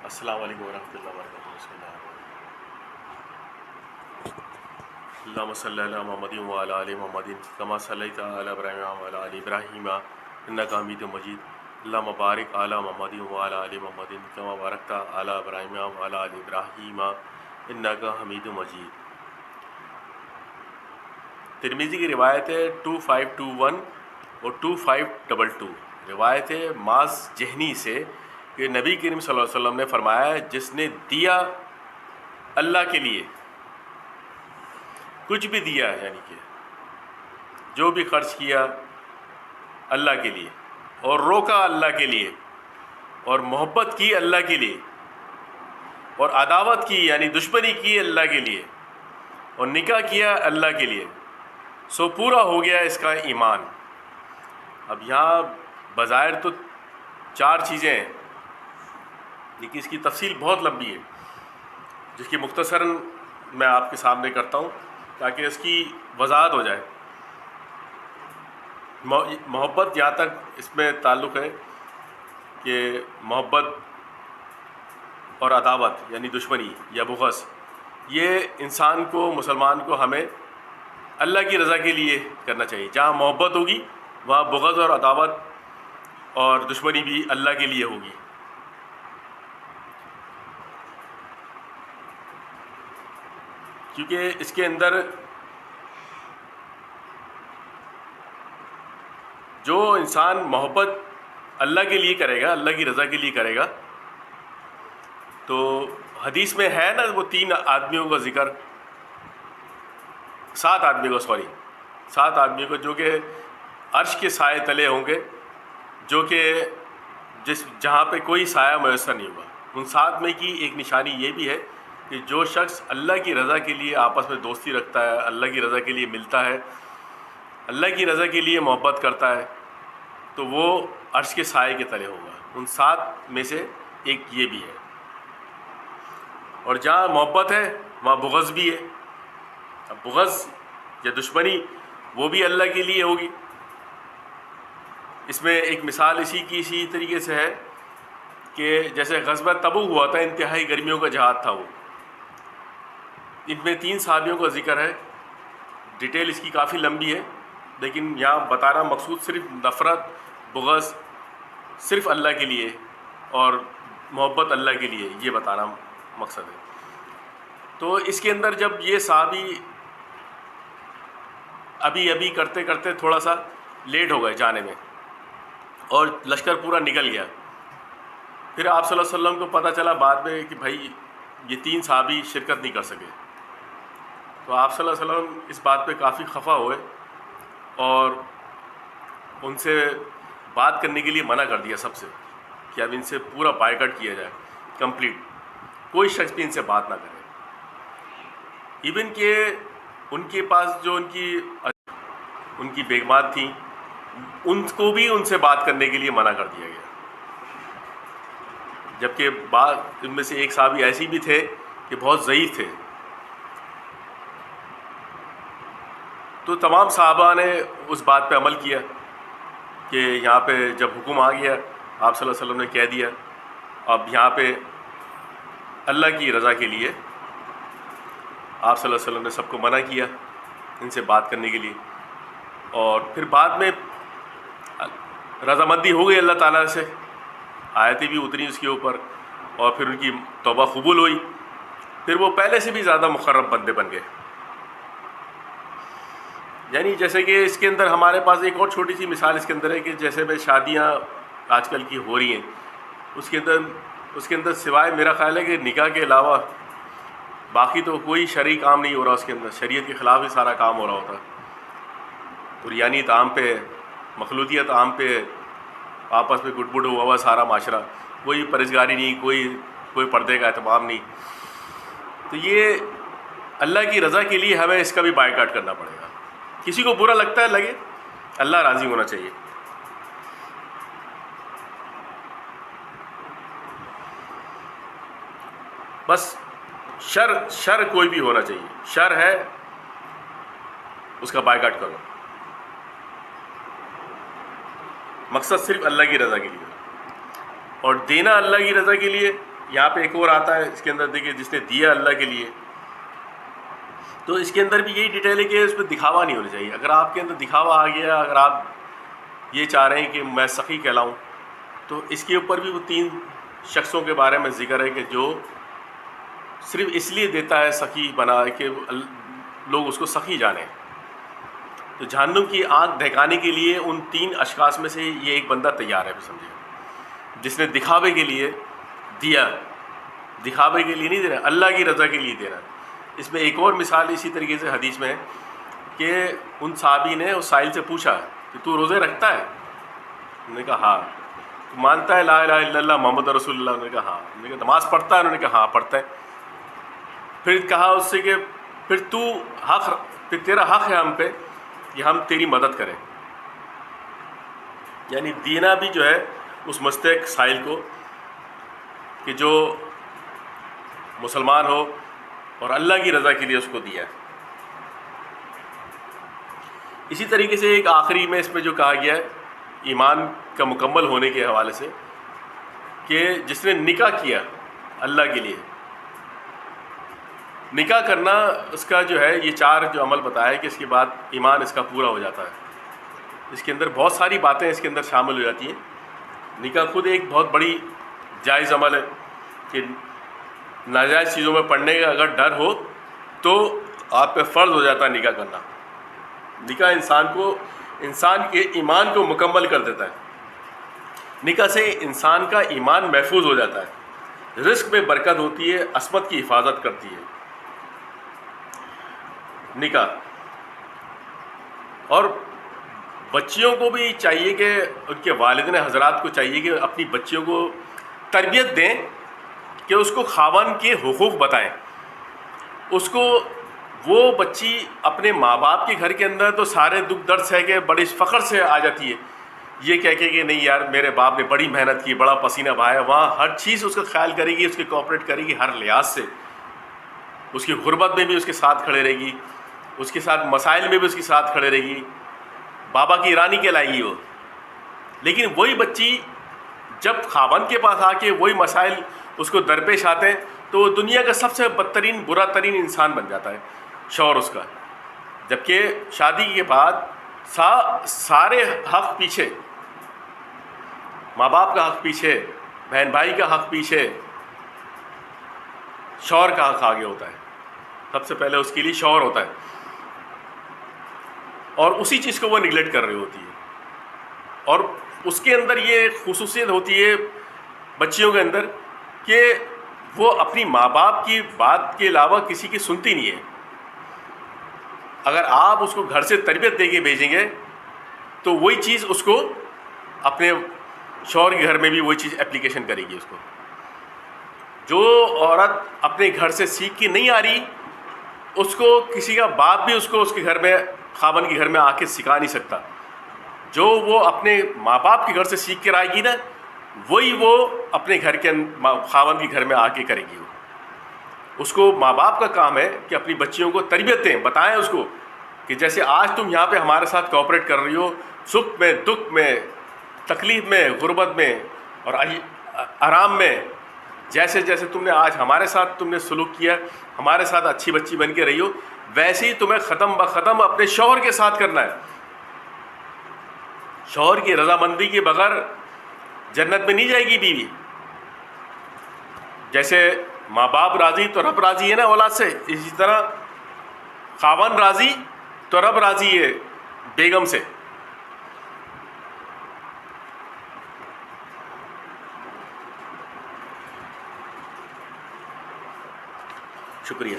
السلام علیکم ورحمۃ اللہ وبرکاتہ. بسم اللہ اللہم صلی علی محمد وعلی آل محمد کما صلیت علی ابراہیم وعلی آل ابراہیم انک حمید مجید. اللہم بارک علی محمد وعلی آل محمد کما بارکت علی ابراہیم وعلی آل ابراہیم انک حمید مجید. ترمذی کی روایت ہے 2521 اور 2522. روایت ہے معاذ جہنی سے کہ نبی کریم صلی اللہ علیہ وسلم نے فرمایا جس نے دیا اللہ کے لیے، کچھ بھی دیا ہے، یعنی کہ جو بھی خرچ کیا اللہ کے لیے، اور روکا اللہ کے لیے، اور محبت کی اللہ کے لیے، اور عداوت کی یعنی دشمنی کی اللہ کے لیے، اور نکاح کیا اللہ کے لیے، سو پورا ہو گیا اس کا ایمان. اب یہاں بظاہر تو 4 چیزیں ہیں، لیکن اس کی تفصیل بہت لمبی ہے، جس کی مختصراً میں آپ کے سامنے کرتا ہوں تاکہ اس کی وضاحت ہو جائے. محبت جہاں تک اس میں تعلق ہے کہ محبت اور عداوت یعنی دشمنی یا بغض، یہ انسان کو، مسلمان کو، ہمیں اللہ کی رضا کے لیے کرنا چاہیے. جہاں محبت ہوگی وہاں بغض اور عداوت اور دشمنی بھی اللہ کے لیے ہوگی. کیونکہ اس کے اندر جو انسان محبت اللہ کے لیے کرے گا، اللہ کی رضا کے لیے کرے گا، تو حدیث میں ہے نا وہ 3 آدمیوں کا ذکر، 7 آدمیوں کا، 7 آدمیوں کو جو کہ عرش کے سائے تلے ہوں گے، جو کہ جہاں پہ کوئی سایہ میسر نہیں ہوگا. ان 7 میں کی ایک نشانی یہ بھی ہے کہ جو شخص اللہ کی رضا کے لیے آپس میں دوستی رکھتا ہے، اللہ کی رضا کے لیے ملتا ہے، اللہ کی رضا کے لیے محبت کرتا ہے، تو وہ عرش کے سائے کے تلے ہوگا. ان 7 میں سے ایک یہ بھی ہے. اور جہاں محبت ہے وہاں بغض بھی ہے. اب بغض یا دشمنی وہ بھی اللہ کے لیے ہوگی. اس میں ایک مثال اسی طریقے سے ہے کہ جیسے غزوہ تبوک ہوا تھا، انتہائی گرمیوں کا جہاد تھا وہ. ان میں 3 صحابیوں کا ذکر ہے. ڈیٹیل اس کی کافی لمبی ہے، لیکن یہاں بتانا مقصود صرف نفرت، بغض صرف اللہ کے لیے اور محبت اللہ کے لیے، یہ بتانا مقصد ہے. تو اس کے اندر جب یہ صحابی ابھی کرتے کرتے تھوڑا سا لیٹ ہو گئے جانے میں، اور لشکر پورا نکل گیا. پھر آپ صلی اللہ علیہ وسلم کو پتہ چلا بعد میں کہ بھائی یہ 3 صحابی شرکت نہیں کر سکے. تو آپ صلی اللہ علیہ وسلم اس بات پہ کافی خفا ہوئے اور ان سے بات کرنے کے لیے منع کر دیا سب سے کہ اب ان سے پورا بائیکاٹ کیا جائے، کمپلیٹ، کوئی شخص بھی ان سے بات نہ کرے. ایون کہ ان کے پاس جو ان کی بیگمات تھیں، ان کو بھی ان سے بات کرنے کے لیے منع کر دیا گیا. جبکہ بعض ان میں سے ایک صحابی ایسی بھی تھے کہ بہت ضعیف تھے. تو تمام صحابہ نے اس بات پہ عمل کیا کہ یہاں پہ جب حکم آ گیا، آپ صلی اللہ علیہ وسلم نے کہہ دیا اب یہاں پہ اللہ کی رضا کے لیے آپ صلی اللہ علیہ وسلم نے سب کو منع کیا ان سے بات کرنے کے لیے. اور پھر بعد میں رضامندی ہو گئی اللہ تعالیٰ سے، آیتیں بھی اتری اس کے اوپر، اور پھر ان کی توبہ قبول ہوئی. پھر وہ پہلے سے بھی زیادہ مقرب بندے بن گئے. یعنی جیسے کہ اس کے اندر ہمارے پاس ایک اور چھوٹی سی مثال اس کے اندر ہے کہ جیسے میں شادیاں آج کل کی ہو رہی ہیں، اس کے اندر سوائے میرا خیال ہے کہ نکاح کے علاوہ باقی تو کوئی شرعی کام نہیں ہو رہا. اس کے اندر شریعت کے خلاف ہی سارا کام ہو رہا ہوتا ہے. قریانیت عام پہ، مخلوطیت عام پہ، آپس میں گٹ ہوا ہوا سارا معاشرہ، کوئی پرہیزگاری نہیں، کوئی پردے کا اہتمام نہیں. تو یہ اللہ کی رضا کے لیے ہمیں اس کا بھی بائیکاٹ کرنا پڑے گا. کسی کو برا لگتا ہے لگے، اللہ راضی ہونا چاہیے. بس شر کوئی بھی ہونا چاہیے، شر ہے اس کا بائیکاٹ کرو. مقصد صرف اللہ کی رضا کے لیے، اور دینا اللہ کی رضا کے لیے یہاں پہ ایک اور آتا ہے اس کے اندر دیکھیے، جس نے دیا اللہ کے لیے، تو اس کے اندر بھی یہی ڈیٹیل ہے کہ اس پہ دکھاوا نہیں ہونا چاہیے. اگر آپ کے اندر دکھاوا آ گیا، اگر آپ یہ چاہ رہے ہیں کہ میں سخی کہلاؤں، تو اس کے اوپر بھی وہ 3 شخصوں کے بارے میں ذکر ہے کہ جو صرف اس لیے دیتا ہے سخی بنا کہ لوگ اس کو سخی جانیں. تو جہنم کی آنکھ دہکانے کے لیے ان 3 اشخاص میں سے یہ ایک بندہ تیار ہے، سمجھے، جس نے دکھاوے کے لیے دیا، دکھاوے کے لیے نہیں دینا، اللہ کی رضا کے لیے دینا. اس میں ایک اور مثال اسی طریقے سے حدیث میں ہے کہ ان صحابی نے اس سائل سے پوچھا کہ تو روزے رکھتا ہے؟ انہوں نے کہا ہاں. تو مانتا ہے لا الہ الا اللہ محمد رسول اللہ؟ انہوں نے کہا ہاں. انہوں نے کہا نماز پڑھتا ہے؟ انہوں نے کہا ہاں پڑھتا ہے. پھر کہا اس سے کہ پھر تیرا حق ہے ہم پہ کہ ہم تیری مدد کریں. یعنی دینا بھی جو ہے اس مستحق سائل کو کہ جو مسلمان ہو اور اللہ کی رضا کے لیے اس کو دیا. اسی طریقے سے ایک آخری میں اس پہ جو کہا گیا ہے ایمان کا مکمل ہونے کے حوالے سے، کہ جس نے نکاح کیا اللہ کے لیے، نکاح کرنا اس کا جو ہے یہ 4 جو عمل بتایا کہ اس کے بعد ایمان اس کا پورا ہو جاتا ہے. اس کے اندر بہت ساری باتیں اس کے اندر شامل ہو جاتی ہیں. نکاح خود ایک بہت بڑی جائز عمل ہے کہ ناجائز چیزوں میں پڑنے کا اگر ڈر ہو تو آپ پہ فرض ہو جاتا ہے نکاح کرنا. نکاح انسان کے ایمان کو مکمل کر دیتا ہے. نکاح سے انسان کا ایمان محفوظ ہو جاتا ہے، رزق میں برکت ہوتی ہے، عصمت کی حفاظت کرتی ہے نکاح. اور بچیوں کو بھی چاہیے کہ ان کے والدین حضرات کو چاہیے کہ اپنی بچیوں کو تربیت دیں کہ اس کو خاوند کے حقوق بتائیں. اس کو وہ بچی اپنے ماں باپ کے گھر کے اندر تو سارے دکھ درد سہ کے بڑے فخر سے آ جاتی ہے، یہ کہہ کے کہ نہیں یار میرے باپ نے بڑی محنت کی، بڑا پسینہ بہایا. وہاں ہر چیز اس کا خیال کرے گی، اس کے کوآپریٹ کرے گی ہر لحاظ سے. اس کی غربت میں بھی اس کے ساتھ کھڑے رہے گی، اس کے ساتھ مسائل میں بھی اس کے ساتھ کھڑے رہے گی، بابا کی رانی کہلائے گی وہ. لیکن وہی بچی جب خاوند کے پاس آ کے وہی مسائل اس کو درپیش آتے ہیں تو وہ دنیا کا سب سے بدترین برا ترین انسان بن جاتا ہے شوہر اس کا. جبکہ شادی کے بعد سارے حق پیچھے، ماں باپ کا حق پیچھے، بہن بھائی کا حق پیچھے، شوہر کا حق آگے ہوتا ہے. سب سے پہلے اس کے لیے شوہر ہوتا ہے، اور اسی چیز کو وہ نگلیکٹ کر رہی ہوتی ہے. اور اس کے اندر یہ خصوصیت ہوتی ہے بچیوں کے اندر کہ وہ اپنی ماں باپ کی بات کے علاوہ کسی کی سنتی نہیں ہے. اگر آپ اس کو گھر سے تربیت دے کے بھیجیں گے تو وہی چیز اس کو اپنے شوہر کے گھر میں بھی وہی چیز اپلیکیشن کرے گی. اس کو جو عورت اپنے گھر سے سیکھ کے نہیں آ رہی، اس کو کسی کا باپ بھی اس کو اس کے گھر میں، خاوند کے گھر میں آ کے سکھا نہیں سکتا. جو وہ اپنے ماں باپ کے گھر سے سیکھ کر آئے گی نا، وہی وہ اپنے گھر کے خاوند کے گھر میں آ کے کرے گی. اس کو ماں باپ کا کام ہے کہ اپنی بچیوں کو تربیت دیں، بتائیں اس کو کہ جیسے آج تم یہاں پہ ہمارے ساتھ کوآپریٹ کر رہی ہو، سکھ میں، دکھ میں، تکلیف میں، غربت میں اور آرام میں، جیسے جیسے تم نے آج ہمارے ساتھ تم نے سلوک کیا، ہمارے ساتھ اچھی بچی بن کے رہی ہو، ویسے ہی تمہیں ختم بختم اپنے شوہر کے ساتھ کرنا ہے. شوہر کی رضامندی کے بغیر جنت میں نہیں جائے گی بیوی. جیسے ماں باپ راضی تو رب راضی ہے نا اولاد سے، اسی طرح خاوند راضی تو رب راضی ہے بیگم سے. شکریہ.